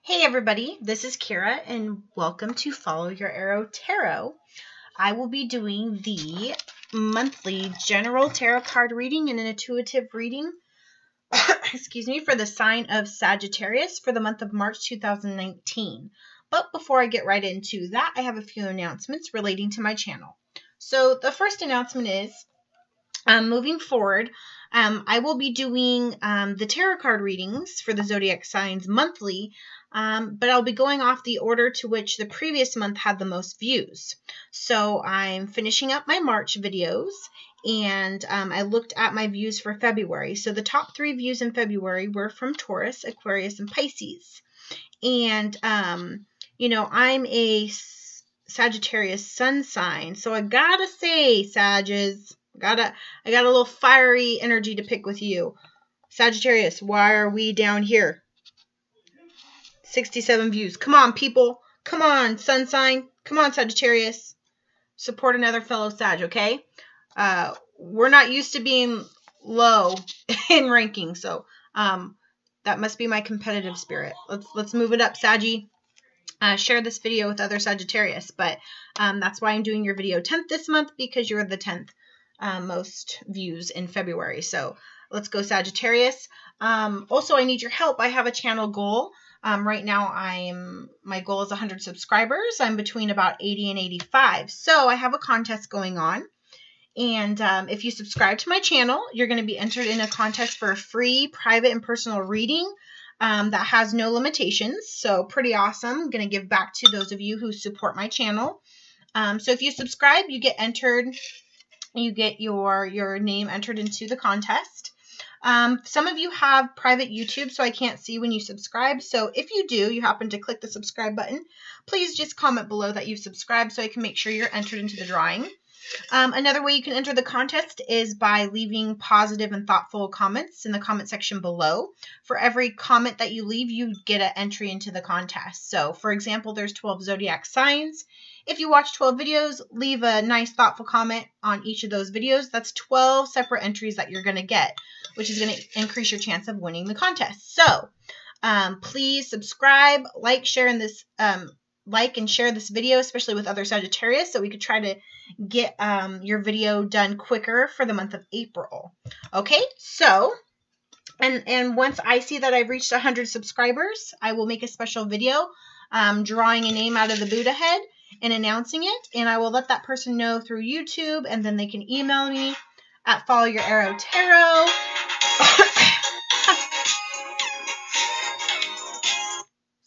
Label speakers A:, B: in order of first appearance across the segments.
A: Hey everybody, this is Kira and welcome to Follow Your Arrow Tarot. I will be doing the monthly general tarot card reading and an intuitive reading excuse me, for the sign of Sagittarius for the month of March 2019. But before I get right into that, I have a few announcements relating to my channel. So the first announcement is moving forward, I will be doing the tarot card readings for the zodiac signs monthly, but I'll be going off the order to which the previous month had the most views. So I'm finishing up my March videos, and I looked at my views for February. So the top 3 views in February were from Taurus, Aquarius, and Pisces. And, you know, I'm a Sagittarius sun sign, so I gotta say, Sages, I got a little fiery energy to pick with you. Sagittarius, why are we down here? 67 views. Come on, people. Come on, sun sign. Come on, Sagittarius. Support another fellow Sag, okay? We're not used to being low in ranking, so that must be my competitive spirit. Let's move it up, Saggy. Share this video with other Sagittarius, but that's why I'm doing your video 10th this month, because you're the 10th most views in February. So let's go, Sagittarius. Also, I need your help. I have a channel goal. Right now, my goal is 100 subscribers. I'm between about 80 and 85. So I have a contest going on. And if you subscribe to my channel, you're going to be entered in a contest for a free private and personal reading that has no limitations. So pretty awesome. I'm going to give back to those of you who support my channel. So if you subscribe, you get entered. You get your name entered into the contest. Some of you have private YouTube, so I can't see when you subscribe. So if you do, you happen to click the subscribe button, please just comment below that you've subscribed so I can make sure you're entered into the drawing. Another way you can enter the contest is by leaving positive and thoughtful comments in the comment section below. For every comment that you leave, you get an entry into the contest. So, for example, there's 12 zodiac signs. If you watch 12 videos, leave a nice, thoughtful comment on each of those videos. That's 12 separate entries that you're going to get, which is going to increase your chance of winning the contest. So, please subscribe, like and share this video, especially with other Sagittarius, so we could try to get your video done quicker for the month of April. Okay, so, and once I see that I've reached 100 subscribers, I will make a special video drawing a name out of the Buddha head and announcing it, and I will let that person know through YouTube, and then they can email me at FollowYourArrowTarot.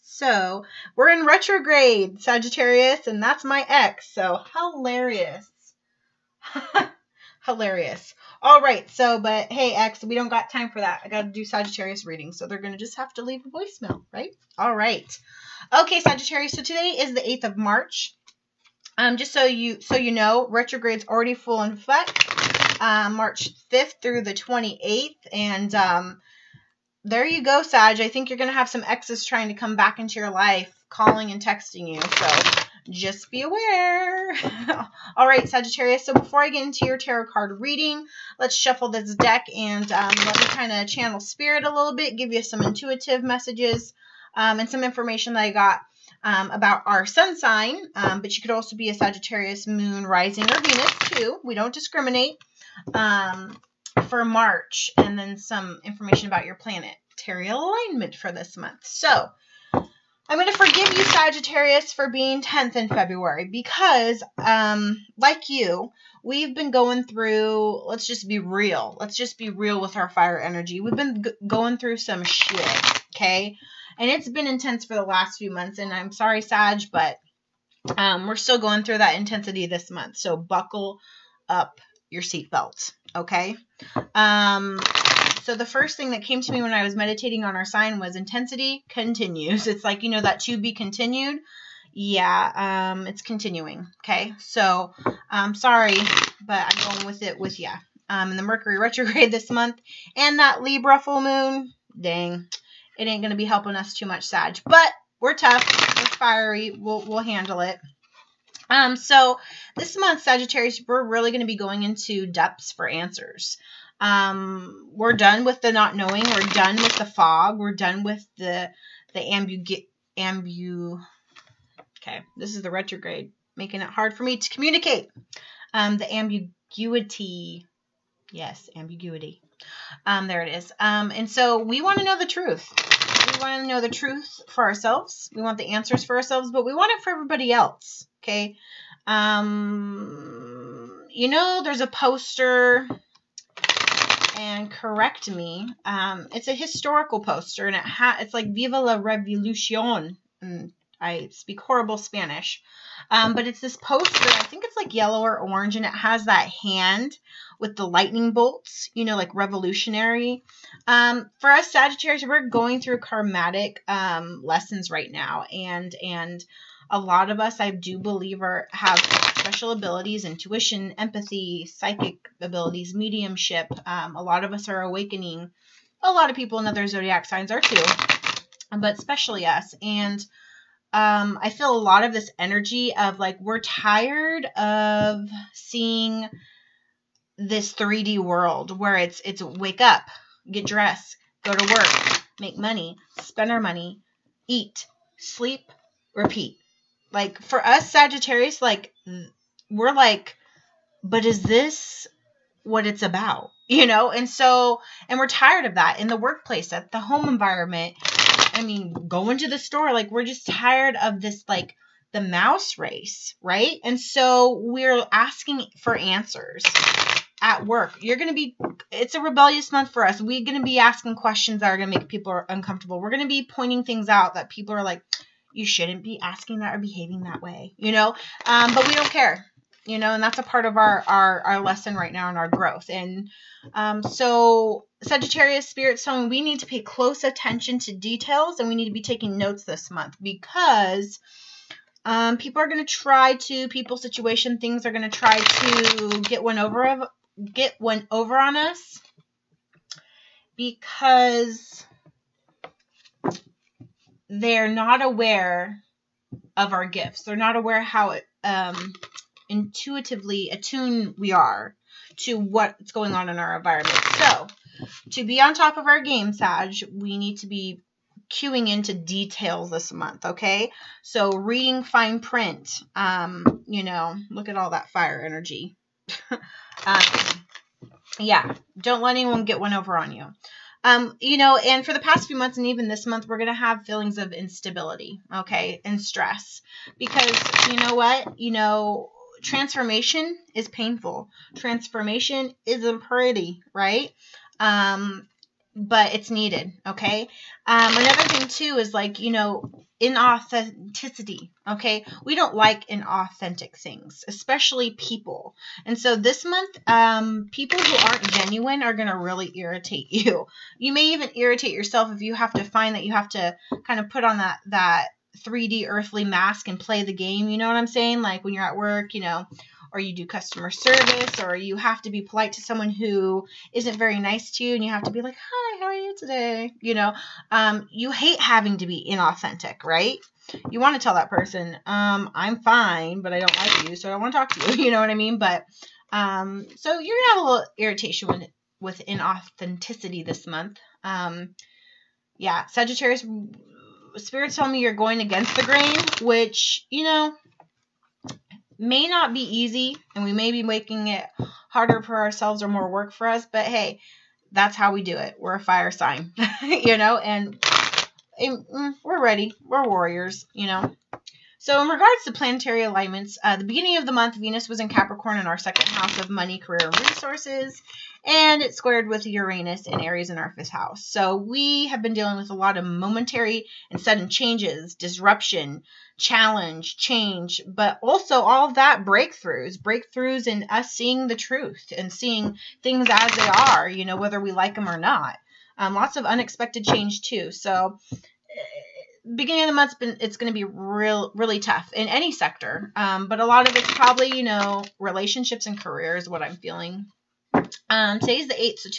A: So, we're in retrograde, Sagittarius, and that's my ex, so hilarious. Hilarious. All right, so, but hey, ex, we don't got time for that. I got to do Sagittarius readings, so they're going to just have to leave a voicemail, right? All right. Okay, Sagittarius, so today is the 8th of March. Just so you know, retrograde's already full in effect, March 5th through the 28th, and there you go, Sag. I think you're going to have some exes trying to come back into your life, calling and texting you. So just be aware. All right, Sagittarius. So before I get into your tarot card reading, let's shuffle this deck and let me kind of channel spirit a little bit, give you some intuitive messages and some information that I got about our sun sign. But you could also be a Sagittarius, moon, rising, or Venus too. We don't discriminate. For March, and then some information about your planetary alignment for this month. So, I'm going to forgive you, Sagittarius, for being 10th in February, because, like you, we've been going through, let's just be real. Let's just be real with our fire energy. We've been going through some shit, okay? And it's been intense for the last few months, and I'm sorry, Sag, but we're still going through that intensity this month. So, buckle up your seatbelt, okay? So the first thing that came to me when I was meditating on our sign was intensity continues. It's like, you know, that to be continued. Yeah, it's continuing, okay? So, sorry, but I'm going with it with ya. And the Mercury retrograde this month, and that Libra full moon, dang, it ain't going to be helping us too much, Sag. But we're tough, we're fiery, we'll handle it. So this month, Sagittarius, we're really going to be going into depths for answers. We're done with the not knowing. We're done with the fog. We're done with the Okay, this is the retrograde, making it hard for me to communicate. The ambiguity. Yes, ambiguity. There it is. And so we want to know the truth. We want to know the truth for ourselves. We want the answers for ourselves, but we want it for everybody else. Okay. You know, there's a poster, and correct me. It's a historical poster, and it's like Viva la Revolucion. And I speak horrible Spanish. But it's this poster, I think it's like yellow or orange, and it has that hand with the lightning bolts, you know, like revolutionary. For us Sagittarius, we're going through karmatic lessons right now, and a lot of us, I do believe, have special abilities, intuition, empathy, psychic abilities, mediumship. A lot of us are awakening. A lot of people in other zodiac signs are too, but especially us. And I feel a lot of this energy of like, we're tired of seeing this 3D world where it's wake up, get dressed, go to work, make money, spend our money, eat, sleep, repeat. Like for us Sagittarius, like we're like, but is this what it's about? You know? And we're tired of that in the workplace, at the home environment. I mean, going to the store, like we're just tired of this, like the mouse race, right? And so we're asking for answers at work. It's a rebellious month for us. We're going to be asking questions that are going to make people uncomfortable. We're going to be pointing things out that people are like, you shouldn't be asking that or behaving that way, you know? But we don't care, you know, and that's a part of our lesson right now in our growth. And so Sagittarius Spirit's telling me we need to pay close attention to details, and we need to be taking notes this month, because people are going to try to, things are going to try to get one over on us, because they're not aware of our gifts. They're not aware how intuitively attuned we are to what's going on in our environment. So to be on top of our game, Sag, we need to be queuing into details this month, okay? So reading fine print, you know, look at all that fire energy. Yeah, don't let anyone get one over on you. You know, and for the past few months and even this month, we're going to have feelings of instability, okay, and stress, because you know what? You know, transformation is painful. Transformation isn't pretty, right? But it's needed, okay? Another thing too is like, you know, inauthenticity, okay? We don't like inauthentic things, especially people. And so this month, people who aren't genuine are going to really irritate you. You may even irritate yourself if you have to find that you have to kind of put on that 3D earthly mask and play the game, you know what I'm saying? Like when you're at work, you know, or you do customer service, or you have to be polite to someone who isn't very nice to you, and you have to be like, hi, how are you today? You know, you hate having to be inauthentic, right? You want to tell that person, I'm fine, but I don't like you, so I don't want to talk to you. You know what I mean? But, so you're going to have a little irritation with inauthenticity this month. Yeah, Sagittarius, Spirit's telling me you're going against the grain, which, you know, may not be easy, and we may be making it harder for ourselves or more work for us, but hey, that's how we do it. We're a fire sign, you know, and we're ready. We're warriors, you know. So in regards to planetary alignments, the beginning of the month, Venus was in Capricorn in our second house of money, career, and resources, and it squared with Uranus and Aries in our fifth house. So we have been dealing with a lot of momentary and sudden changes, disruption, challenge, change, but also all of that breakthroughs in us seeing the truth and seeing things as they are, you know, whether we like them or not. Lots of unexpected change too. So beginning of the month, it's going to be really tough in any sector. But a lot of it's probably, you know, relationships and career is what I'm feeling. Today's the 8th, so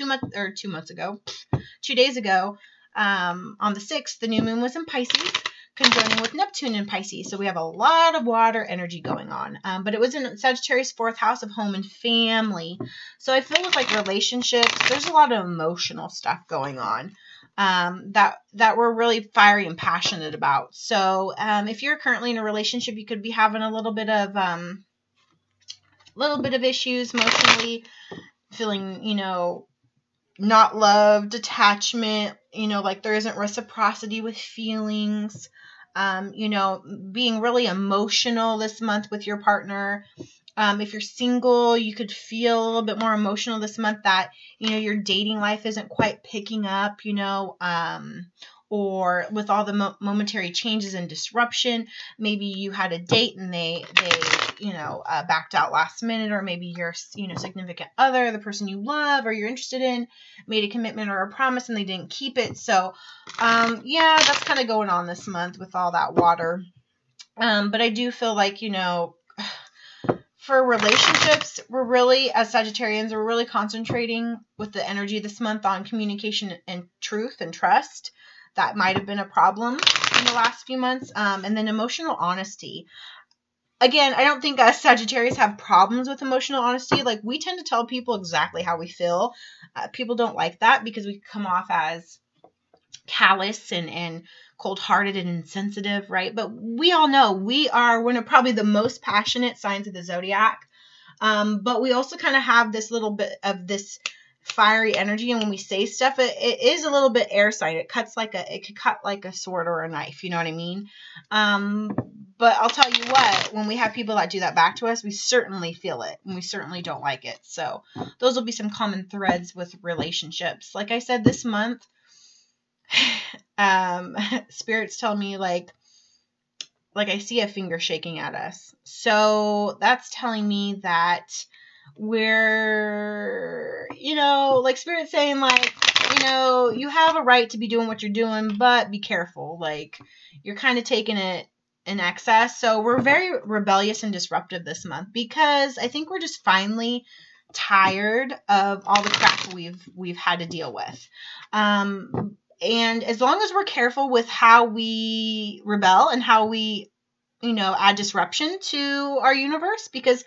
A: 2 days ago, on the 6th, the new moon was in Pisces, conjoining with Neptune in Pisces. So we have a lot of water energy going on. But it was in Sagittarius' 4th house of home and family. So I feel with like relationships, there's a lot of emotional stuff going on. that we're really fiery and passionate about. So if you're currently in a relationship, you could be having a little bit of issues emotionally, feeling, you know, not loved, detachment, you know, like there isn't reciprocity with feelings, you know, being really emotional this month with your partner. If you're single, you could feel a little bit more emotional this month that, you know, your dating life isn't quite picking up, you know, or with all the momentary changes and disruption, maybe you had a date and they you know, backed out last minute, or maybe your, you know, significant other, the person you love or you're interested in, made a commitment or a promise and they didn't keep it. So, yeah, that's kind of going on this month with all that water. But I do feel like, you know, for relationships, we're really, as Sagittarians, we're really concentrating with the energy this month on communication and truth and trust. That might have been a problem in the last few months. And then emotional honesty. Again, I don't think us Sagittarius have problems with emotional honesty. Like, we tend to tell people exactly how we feel. People don't like that because we come off as callous and cold-hearted and insensitive, right? But we all know we are one of probably the most passionate signs of the zodiac. But we also kind of have this little bit of this fiery energy, and when we say stuff, it is a little bit air sign. It could cut like a sword or a knife, you know what I mean? But I'll tell you what, when we have people that do that back to us, we certainly feel it, and we certainly don't like it. So those will be some common threads with relationships. Like I said, this month, Spirit's telling me like I see a finger shaking at us. So that's telling me that we're, you know, like Spirit's saying like, you know, you have a right to be doing what you're doing, but be careful. Like, you're kind of taking it in excess. So we're very rebellious and disruptive this month because I think we're just finally tired of all the crap we've had to deal with. And as long as we're careful with how we rebel and how we, you know, add disruption to our universe, because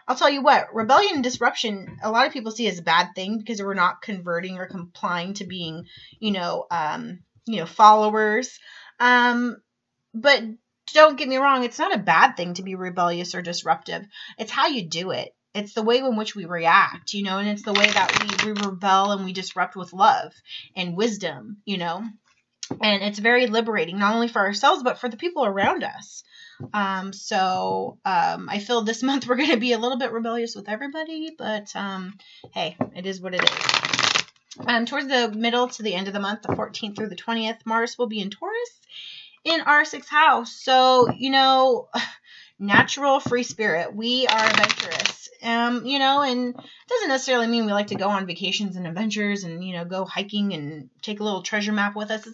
A: I'll tell you what, rebellion and disruption, a lot of people see as a bad thing because we're not converting or complying to being, you know, followers. But don't get me wrong, it's not a bad thing to be rebellious or disruptive. It's how you do it. It's the way in which we react, you know, and it's the way that we rebel and we disrupt with love and wisdom, you know, and it's very liberating, not only for ourselves, but for the people around us. So I feel this month we're going to be a little bit rebellious with everybody, but hey, it is what it is. Towards the middle to the end of the month, the 14th through the 20th, Mars will be in Taurus in our 6th house. So, you know, natural free spirit. We are adventurous, you know, and it doesn't necessarily mean we like to go on vacations and adventures and, you know, go hiking and take a little treasure map with us.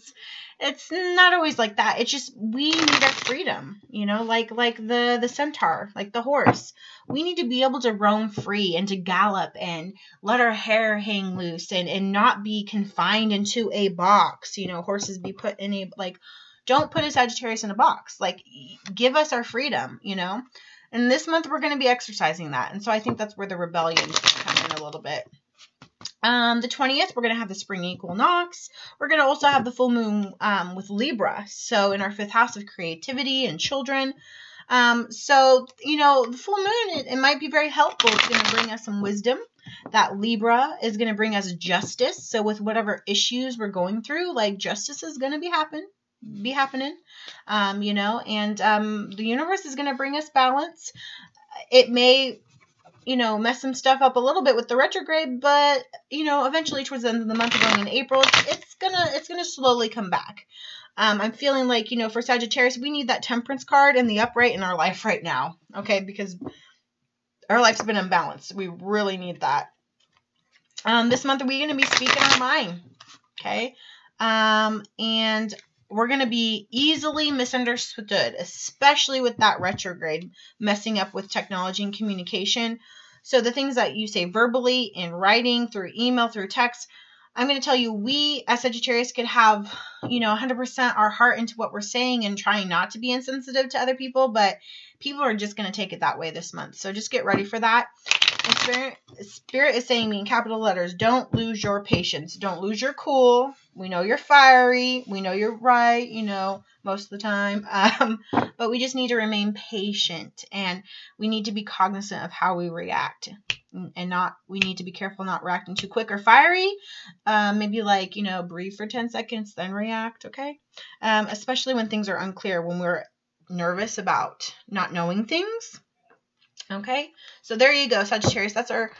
A: It's not always like that. It's just we need our freedom, you know, like the centaur, like the horse. We need to be able to roam free and to gallop and let our hair hang loose and not be confined into a box. You know, horses be put in a, like, don't put a Sagittarius in a box. Like, give us our freedom, you know. And this month we're going to be exercising that. And so I think that's where the rebellion come in a little bit. The 20th, we're going to have the spring equinox. We're going to also have the full moon with Libra. So in our 5th house of creativity and children. So, you know, the full moon, it might be very helpful. It's going to bring us some wisdom. That Libra is going to bring us justice. So with whatever issues we're going through, like, justice is going to be happening, you know, and the universe is going to bring us balance. It may, you know, mess some stuff up a little bit with the retrograde, but, you know, eventually towards the end of the month, going in April, it's gonna slowly come back. I'm feeling like, you know, for Sagittarius, we need that temperance card and the upright in our life right now, okay, because our life's been unbalanced. We really need that. This month, we're going to be speaking our mind, okay, and we're going to be easily misunderstood, especially with that retrograde messing up with technology and communication. So the things that you say verbally, in writing, through email, through text, I'm going to tell you, we as Sagittarius could have, you know, 100% our heart into what we're saying and trying not to be insensitive to other people, but people are just going to take it that way this month. So just get ready for that. And Spirit is saying me in capital letters, don't lose your patience. Don't lose your cool. We know you're fiery. We know you're right, you know, most of the time. But we just need to remain patient, and we need to be cognizant of how we react. And we need to be careful not reacting too quick or fiery. Maybe like, you know, breathe for 10 seconds, then react, okay? Especially when things are unclear, when we're nervous about not knowing things. Okay, so there you go, Sagittarius. That's our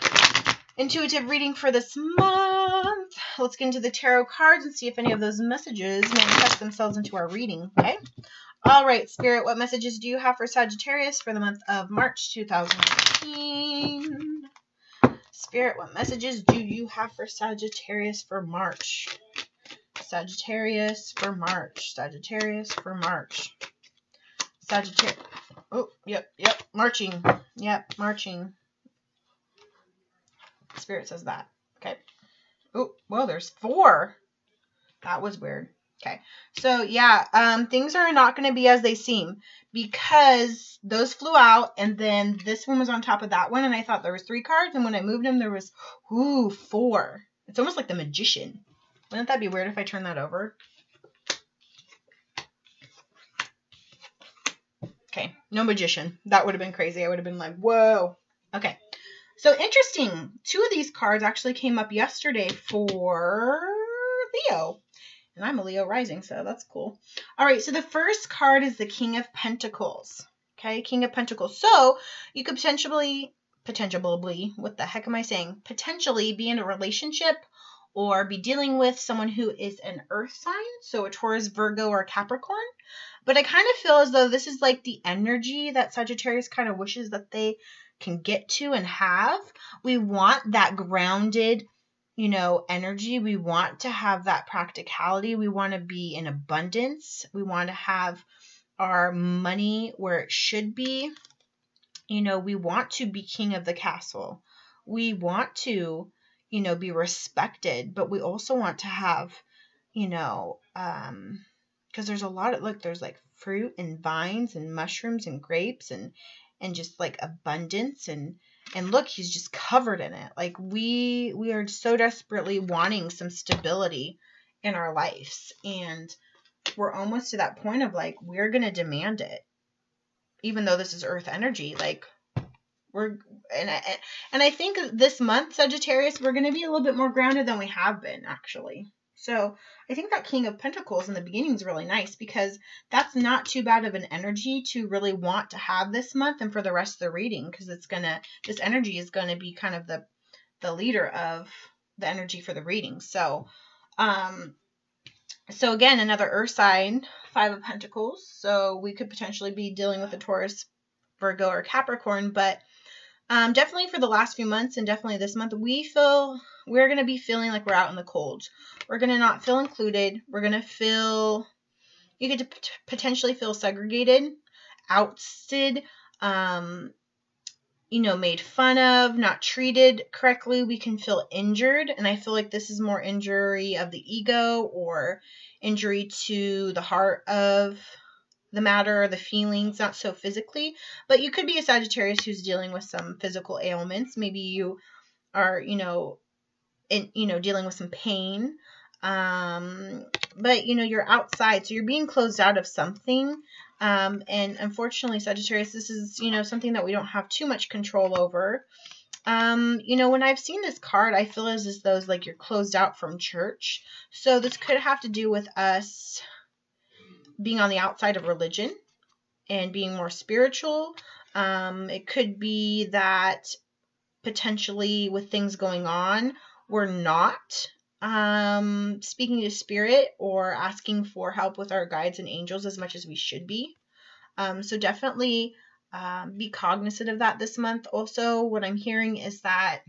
A: intuitive reading for this month. Let's get into the tarot cards and see if any of those messages manifest themselves into our reading, okay? All right, Spirit, what messages do you have for Sagittarius for the month of March 2019? Spirit, what messages do you have for Sagittarius for March? Sagittarius for March. Sagittarius for March. Sagittarius. Oh, yep. Marching. Yep, marching. Spirit says that. Okay. Oh, well, there's 4. That was weird. Okay. So, yeah, things are not going to be as they seem because those flew out, and then this one was on top of that one, and I thought there was 3 cards, and when I moved them, there was, 4. It's almost like the Magician. Wouldn't that be weird if I turned that over? Okay, no Magician. That would have been crazy. I would have been like, whoa. Okay, so interesting. 2 of these cards actually came up yesterday for Leo. And I'm a Leo rising, so that's cool. All right, so the first card is the King of Pentacles. Okay, King of Pentacles. So you could potentially, what the heck am I saying? Potentially be in a relationship or be dealing with someone who is an earth sign, so a Taurus, Virgo, or Capricorn. But I kind of feel as though this is like the energy that Sagittarius kind of wishes that they can get to and have. We want that grounded, you know, energy. We want to have that practicality. We want to be in abundance. We want to have our money where it should be. You know, we want to be king of the castle. We want to, you know, be respected, but we also want to have, you know, because there's a lot of, look, there's like fruit and vines and mushrooms and grapes and just like abundance and look, he's just covered in it. Like we are so desperately wanting some stability in our lives, and we're almost to that point of like, we're going to demand it, even though this is earth energy. Like and I think this month, Sagittarius, we're going to be a little bit more grounded than we have been, actually. So I think that King of Pentacles in the beginning is really nice because that's not too bad of an energy to really want to have this month and for the rest of the reading, because this energy is going to be kind of the leader of the energy for the reading. So, so again, another earth sign, 5 of Pentacles. So we could potentially be dealing with a Taurus, Virgo, or Capricorn, but definitely for the last few months and definitely this month, we're going to be feeling like we're out in the cold. We're going to not feel included. We're going to feel, you get to potentially feel segregated, ousted, you know, made fun of, not treated correctly. We can feel injured. And I feel like this is more injury of the ego or injury to the heart of the matter or the feelings, not so physically, but you could be a Sagittarius who's dealing with some physical ailments. Maybe you are, you know, dealing with some pain. But you know, you're outside, so you're being closed out of something. And unfortunately, Sagittarius, this is, you know, something that we don't have too much control over. You know, when I've seen this card, I feel as though it's like you're closed out from church. So this could have to do with us being on the outside of religion and being more spiritual. It could be that potentially with things going on, we're not speaking to spirit or asking for help with our guides and angels as much as we should be. So definitely be cognizant of that this month. Also, what I'm hearing is that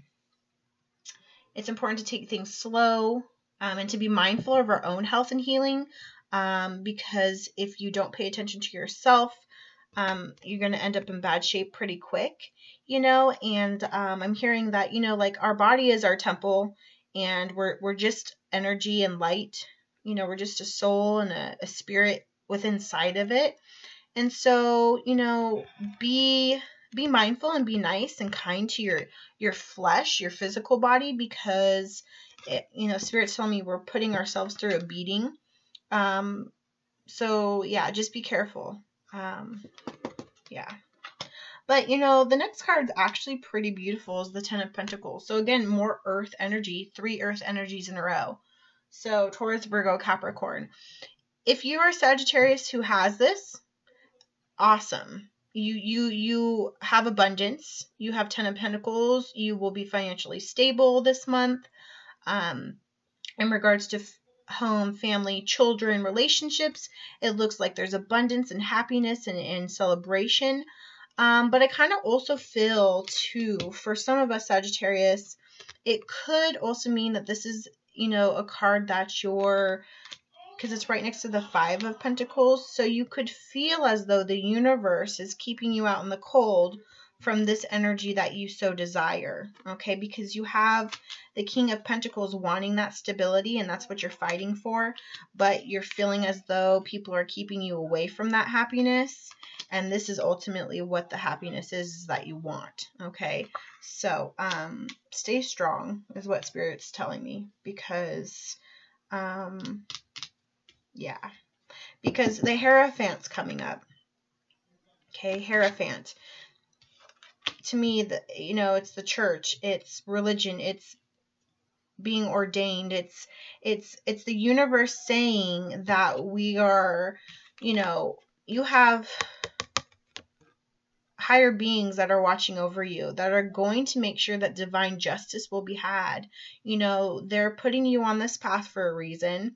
A: it's important to take things slow and to be mindful of our own health and healing. Because if you don't pay attention to yourself, you're going to end up in bad shape pretty quick, you know, and I'm hearing that, you know, like our body is our temple and we're just energy and light, you know, we're just a soul and a spirit within inside of it. And so, you know, be be mindful and be nice and kind to your flesh, your physical body, because Spirit's telling me we're putting ourselves through a beating. So yeah, just be careful. Yeah. But, the next card's actually pretty beautiful, is the Ten of Pentacles. So again, more earth energy, 3 earth energies in a row. So Taurus, Virgo, Capricorn. If you are Sagittarius who has this, awesome. You have abundance. You have 10 of Pentacles. You will be financially stable this month. In regards to home, family, children, relationships, it looks like there's abundance and happiness and celebration. But I kind of also feel, too, for some of us Sagittarius, it could also mean that this is, a card that because it's right next to the 5 of Pentacles, so you could feel as though the universe is keeping you out in the cold from this energy that you so desire, okay? Because you have the King of Pentacles wanting that stability, and that's what you're fighting for, but you're feeling as though people are keeping you away from that happiness. And this is ultimately what the happiness is that you want, okay? So, stay strong is what Spirit's telling me, because, yeah. Because the Hierophant's coming up, okay? Hierophant. To me, it's the church, it's religion, it's being ordained, it's the universe saying that we are, you have higher beings that are watching over you, that are going to make sure that divine justice will be had. They're putting you on this path for a reason.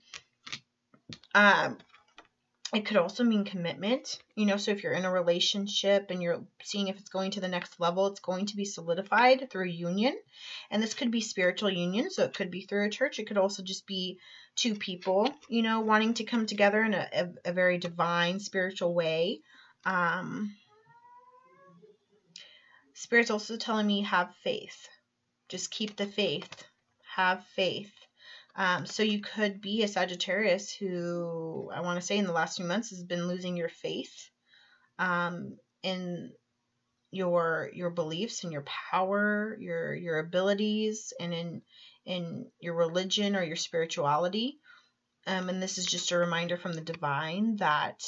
A: It could also mean commitment, so if you're in a relationship and you're seeing if it's going to the next level, it's going to be solidified through union. And this could be spiritual union, so it could be through a church. It could also just be 2 people, wanting to come together in a very divine, spiritual way. Spirit's also telling me have faith. Just keep the faith. Have faith. So you could be a Sagittarius who, I want to say in the last few months, has been losing your faith in your beliefs and your power, your abilities, and in your religion or your spirituality. And this is just a reminder from the divine that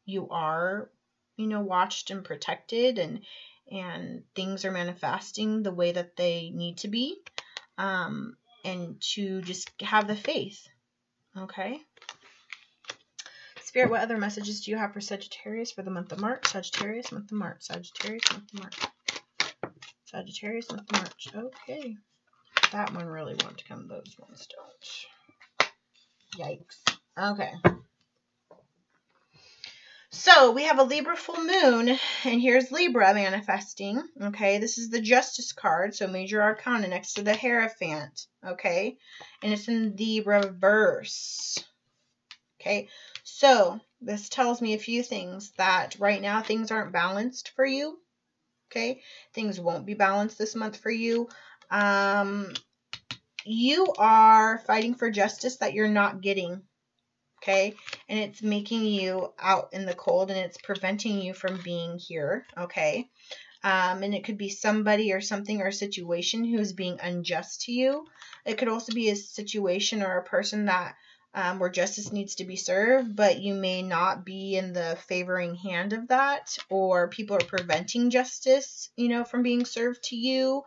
A: you are, watched and protected, and things are manifesting the way that they need to be. And to just have the faith, okay? Spirit, what other messages do you have for Sagittarius for the month of March? Sagittarius, month of March. Sagittarius, month of March. Sagittarius, month of March. Okay. That one really wanted to come. Those ones don't. Yikes. Okay. So we have a Libra full moon, and here's Libra manifesting, okay? This is the Justice card, so Major Arcana next to the Hierophant, okay? And it's in the reverse, okay? So this tells me a few things, that right now things aren't balanced for you, okay? Things won't be balanced this month for you. You are fighting for justice that you're not getting. Okay, and it's making you out in the cold, and it's preventing you from being here, okay? And it could be somebody or something or a situation who's being unjust to you. It could also be a situation or a person that where justice needs to be served, but you may not be in the favoring hand of that, or people are preventing justice, from being served to you.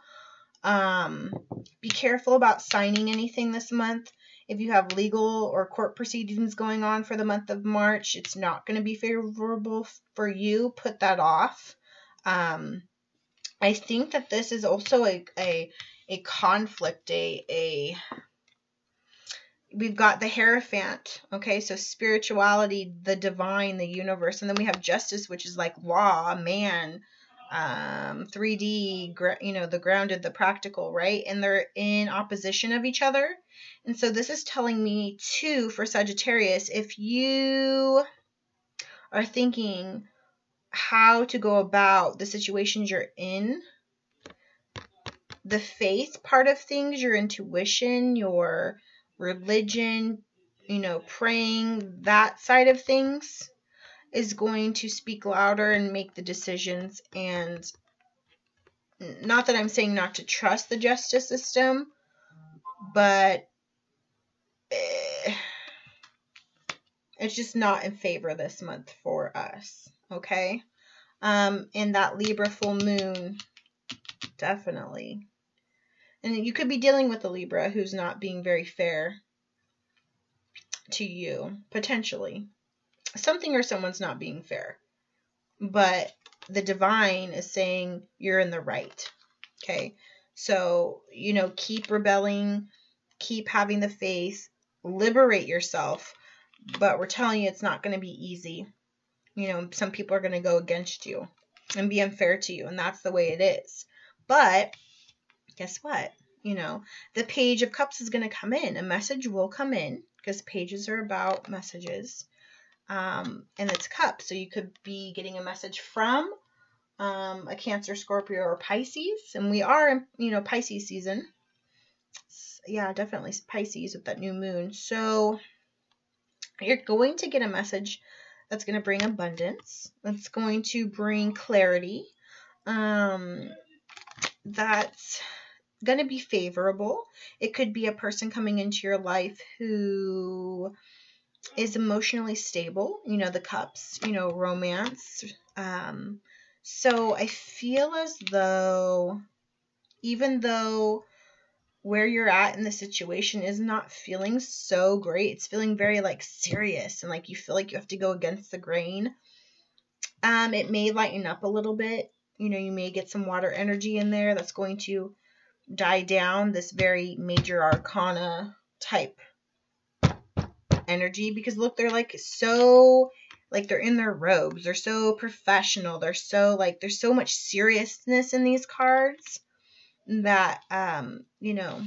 A: Be careful about signing anything this month. If you have legal or court proceedings going on for the month of March, it's not going to be favorable for you. Put that off. I think that this is also a conflict. We've got the Hierophant, okay? So spirituality, the divine, the universe, and then we have justice, which is like law, man, 3D, the grounded, the practical, right? And they're in opposition of each other. And so this is telling me, too, for Sagittarius, if you are thinking how to go about the situations you're in, the faith part of things, your intuition, your religion, praying, that side of things, is going to speak louder and make the decisions. And not that I'm saying not to trust the justice system, but it's just not in favor this month for us, okay? And that Libra full moon, definitely. And you could be dealing with a Libra who's not being very fair to you, potentially. Something or someone's not being fair. But the divine is saying you're in the right, okay? So, you know, keep rebelling, keep having the faith, liberate yourself. But we're telling you it's not going to be easy. You know, some people are going to go against you and be unfair to you, and that's the way it is. But guess what? You know, the Page of Cups is going to come in. A message will come in, because pages are about messages. And it's cups. So you could be getting a message from a Cancer, Scorpio, or Pisces. And we are in, you know, Pisces season. Yeah, definitely Pisces with that new moon. So you're going to get a message that's going to bring abundance. That's going to bring clarity. That's going to be favorable. It could be a person coming into your life who is emotionally stable. You know, the cups, you know, romance. So I feel as though, even though where you're at in the situation is not feeling so great, it's feeling very like serious and like you feel like you have to go against the grain. It may lighten up a little bit. You know, you may get some water energy in there that's going to die down this very major arcana type energy, because look, they're like so, like they're in their robes, they're so professional, they're so like, there's so much seriousness in these cards that you know,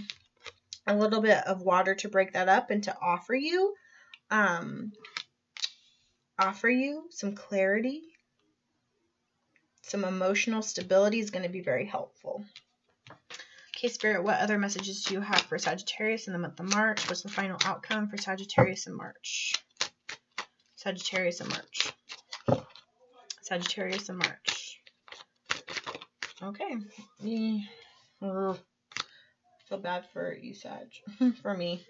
A: a little bit of water to break that up and to offer you some clarity, some emotional stability is going to be very helpful. Okay, Spirit, what other messages do you have for Sagittarius in the month of March? What's the final outcome for Sagittarius in March? Sagittarius in March. Sagittarius in March. Okay. Feel bad for you, Sag. For me.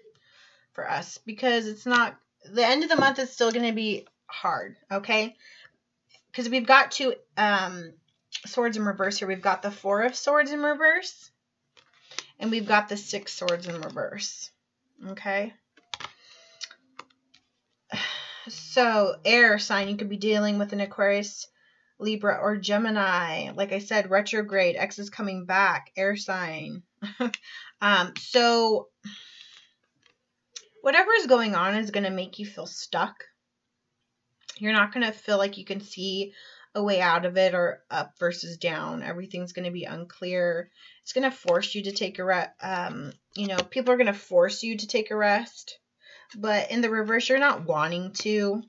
A: For us. Because it's not... The end of the month is still going to be hard. Okay? Because we've got two swords in reverse here. We've got the Four of Swords in reverse. And we've got the Six Swords in reverse. Okay? So, air sign, you could be dealing with an Aquarius, Libra, or Gemini. Like I said, retrograde, X is coming back, air sign. So, whatever is going on is going to make you feel stuck. You're not going to feel like you can see a way out of it, or up versus down. Everything's going to be unclear. It's going to force you to take a rest. You know, people are going to force you to take a rest. But in the reverse, you're not wanting to.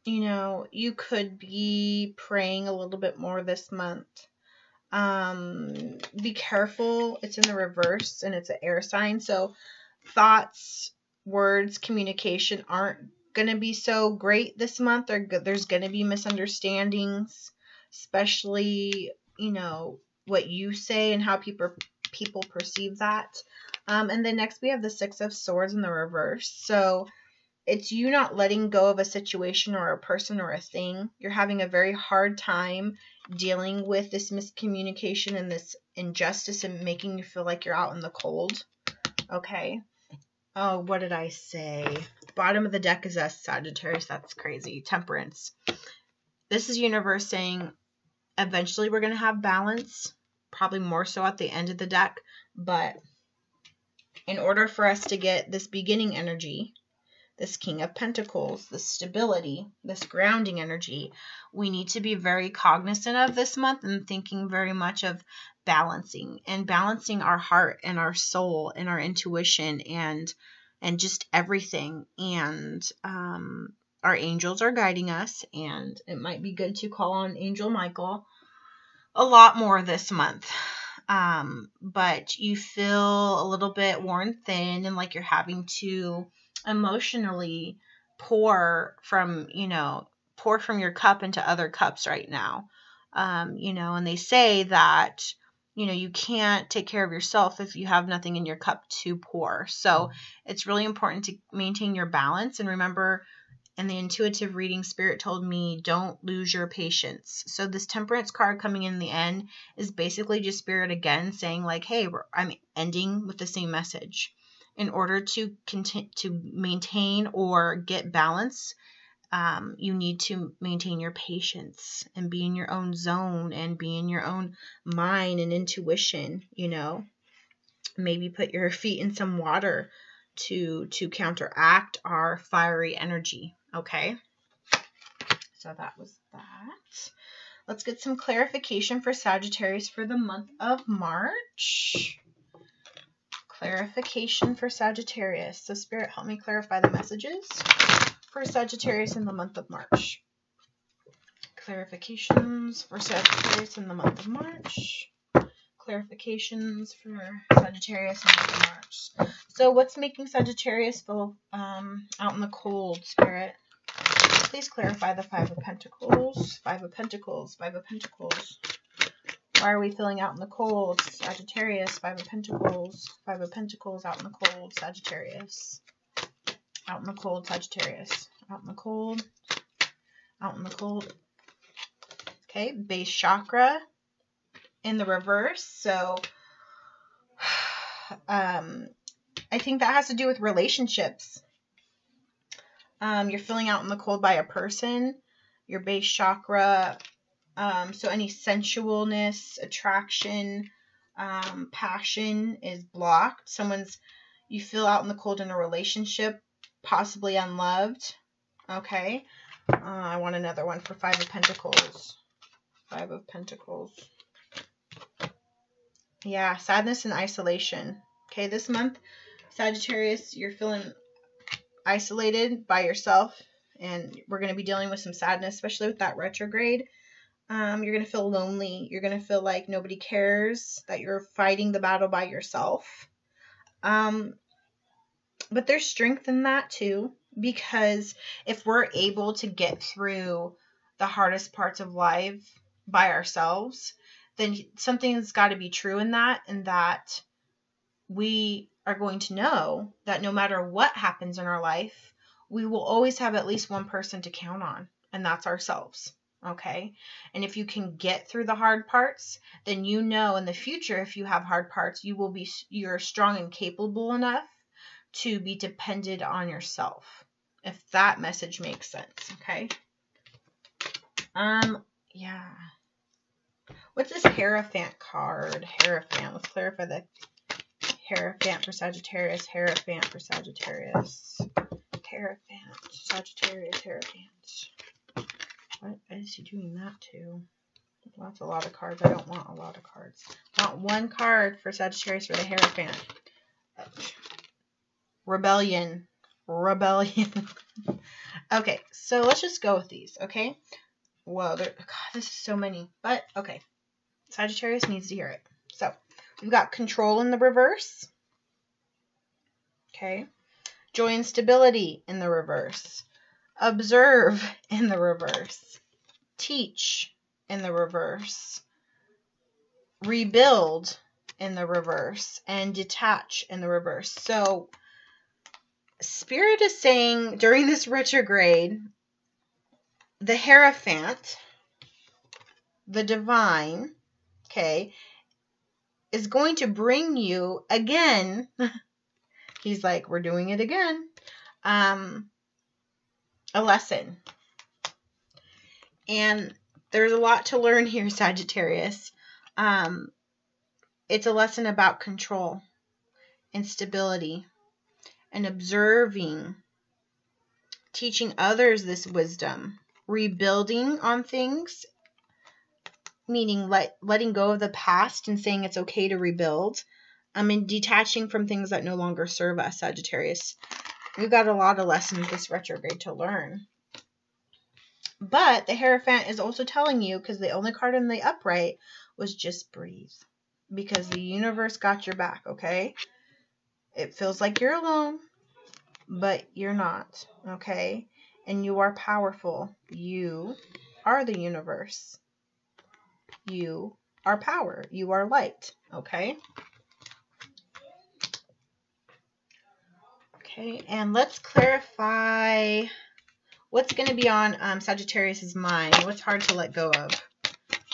A: You know, you could be praying a little bit more this month. Be careful. It's in the reverse and it's an air sign. So thoughts, words, communication aren't going to be so great this month. There's going to be misunderstandings, especially, you know, what you say and how people perceive that. And then next we have the Six of Swords in the reverse. So it's you not letting go of a situation or a person or a thing. You're having a very hard time dealing with this miscommunication and this injustice and making you feel like you're out in the cold. Okay. Oh, what did I say? Bottom of the deck is us, Sagittarius. That's crazy. Temperance. This is universe saying eventually we're going to have balance. Probably more so at the end of the deck. But in order for us to get this beginning energy, this King of Pentacles, this stability, this grounding energy, we need to be very cognizant of this month and thinking very much of balancing our heart and our soul and our intuition and just everything. And our angels are guiding us, and it might be good to call on Angel Michael a lot more this month. but you feel a little bit worn thin and like you're having to emotionally pour from your cup into other cups right now. And they say that, you can't take care of yourself if you have nothing in your cup to pour. So it's really important to maintain your balance. And remember, in the intuitive reading, Spirit told me, don't lose your patience. So this Temperance card coming in the end is basically just Spirit again saying like, hey, I'm ending with the same message. In order to maintain or get balance, you need to maintain your patience and be in your own zone and be in your own mind and intuition, maybe put your feet in some water to counteract our fiery energy. Okay. So that was that. Let's get some clarification for Sagittarius for the month of March. Clarification for Sagittarius. So Spirit, help me clarify the messages for Sagittarius in the month of March. Clarifications for Sagittarius in the month of March. Clarifications for Sagittarius in the month of March. So what's making Sagittarius feel out in the cold, Spirit? Please clarify the Five of Pentacles. Five of Pentacles. Five of Pentacles. Why are we feeling out in the cold? Sagittarius. Five of Pentacles. Five of Pentacles out in the cold. Sagittarius. Out in the cold, Sagittarius. Out in the cold. Out in the cold. Okay, base chakra in the reverse. So I think that has to do with relationships. You're feeling out in the cold by a person. Your base chakra. So any sensualness, attraction, passion is blocked. You feel out in the cold in a relationship, possibly unloved. Okay. I want another one for Five of Pentacles. Five of Pentacles. Yeah, sadness and isolation. Okay, this month, Sagittarius, you're feeling isolated by yourself, and we're going to be dealing with some sadness, especially with that retrograde. You're going to feel lonely. You're going to feel like nobody cares, that you're fighting the battle by yourself. But there's strength in that too, because if we're able to get through the hardest parts of life by ourselves, then something's got to be true in that, and that we are going to know that no matter what happens in our life, we will always have at least one person to count on, and that's ourselves. Okay. And if you can get through the hard parts, then in the future, if you have hard parts, you're strong and capable enough to be dependent on yourself. If that message makes sense. Okay. Yeah. What's this Hierophant card? Hierophant. Let's clarify the Hierophant for Sagittarius. Hierophant for Sagittarius. Hierophant. Sagittarius. Hierophant. What is he doing that to? Well, that's a lot of cards. I don't want a lot of cards. I want one card for Sagittarius for the Hierophant. Rebellion. Rebellion. Okay, so let's just go with these, okay? Whoa, God, this is so many. But, okay. Sagittarius needs to hear it. So, we've got control in the reverse. Okay. Joy and stability in the reverse. Observe in the reverse. Teach in the reverse. Rebuild in the reverse. And detach in the reverse. So, Spirit is saying during this retrograde, the Hierophant, the divine, okay, is going to bring you again. He's like, we're doing it again. A lesson. And there's a lot to learn here, Sagittarius. It's a lesson about control and stability and observing, teaching others this wisdom, rebuilding on things, meaning letting go of the past and saying it's okay to rebuild. And detaching from things that no longer serve us, Sagittarius. We've got a lot of lessons this retrograde to learn. But the Hierophant is also telling you, because the only card in the upright was just breathe. because the universe got your back, okay? It feels like you're alone, but you're not, okay? And you are powerful. You are the universe. You are power. You are light, okay? Okay, and let's clarify what's going to be on Sagittarius's mind. What's hard to let go of?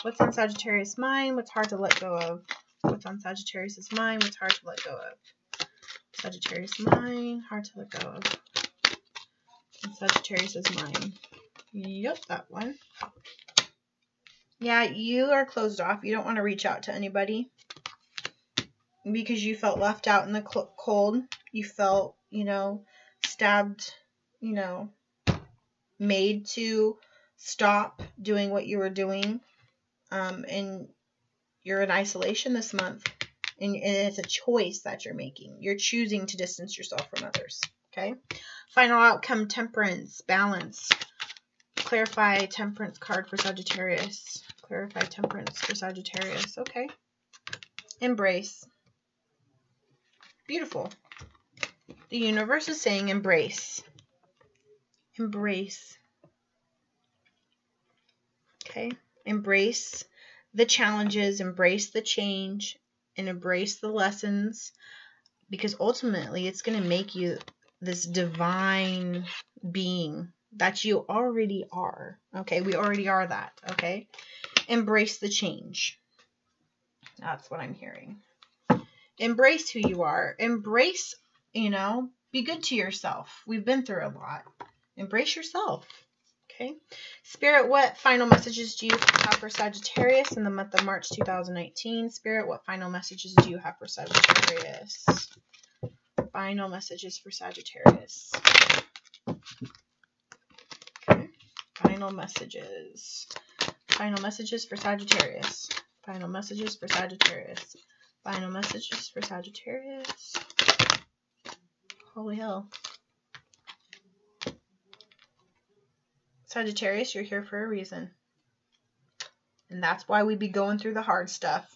A: What's on Sagittarius' mind? What's hard to let go of? What's on Sagittarius's mind? What's hard to let go of? Sagittarius' mind, hard to let go of. And Sagittarius's mind. Yep, that one. Yeah, you are closed off. You don't want to reach out to anybody because you felt left out in the cold. You felt, you know, stabbed, you know, made to stop doing what you were doing. And you're in isolation this month. And it's a choice that you're making. You're choosing to distance yourself from others. Okay? Final outcome, temperance, balance. Clarify temperance card for Sagittarius. Clarify temperance for Sagittarius. Okay. Embrace. Beautiful. The universe is saying embrace. Embrace. Okay? Embrace the challenges, embrace the change, and embrace the lessons, because ultimately it's going to make you this divine being that you already are. Okay? We already are that. Okay? Embrace the change. That's what I'm hearing. Embrace who you are. Embrace, you know, be good to yourself. We've been through a lot. Embrace yourself. Okay. Spirit, what final messages do you have for Sagittarius in the month of March 2019? Spirit, what final messages do you have for Sagittarius? Final messages for Sagittarius. Okay. Final messages. Final messages for Sagittarius. Final messages for Sagittarius. Final messages for Sagittarius. Holy hell. Sagittarius, you're here for a reason. And that's why we be going through the hard stuff.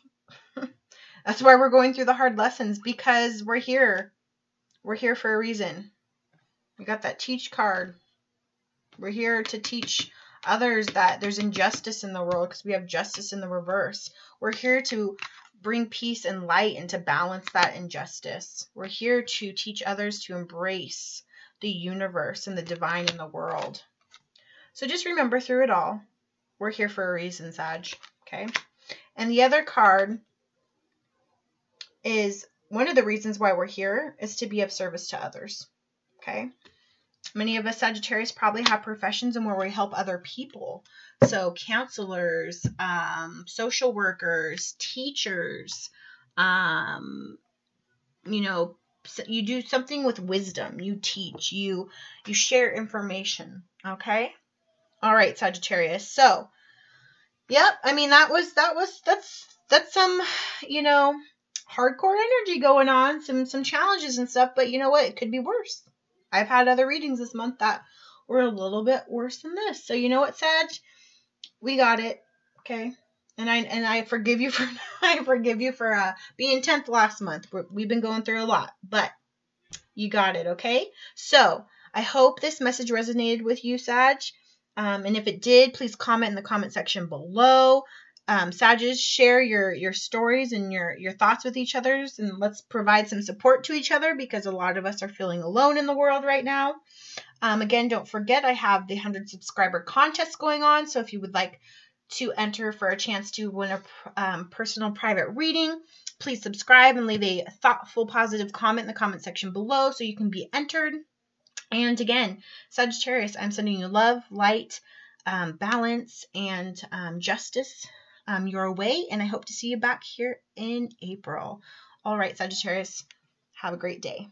A: That's why we're going through the hard lessons, because we're here. We're here for a reason. We got that teach card. We're here to teach others that there's injustice in the world because we have justice in the reverse. We're here to bring peace and light and to balance that injustice. We're here to teach others to embrace the universe and the divine in the world. So just remember through it all, we're here for a reason, Sag. Okay? And the other card is one of the reasons why we're here is to be of service to others. Okay? Many of us Sagittarius probably have professions in where we help other people. So counselors, social workers, teachers, you know, you do something with wisdom. You teach, you share information. Okay? All right, Sagittarius. So, yep. I mean, that's some, you know, hardcore energy going on, some challenges and stuff. But you know what? It could be worse. I've had other readings this month that were a little bit worse than this. So you know what, Sag? We got it. Okay. And I forgive you for being 10th last month. We've been going through a lot, but you got it. Okay. So I hope this message resonated with you, Sag. And if it did, please comment in the comment section below. Sages, share your stories and your thoughts with each other, and let's provide some support to each other because a lot of us are feeling alone in the world right now. Again, don't forget I have the 100 subscriber contest going on, so if you would like to enter for a chance to win a personal private reading, please subscribe and leave a thoughtful, positive comment in the comment section below so you can be entered. And again, Sagittarius, I'm sending you love, light, balance, and justice your way. And I hope to see you back here in April. All right, Sagittarius, have a great day.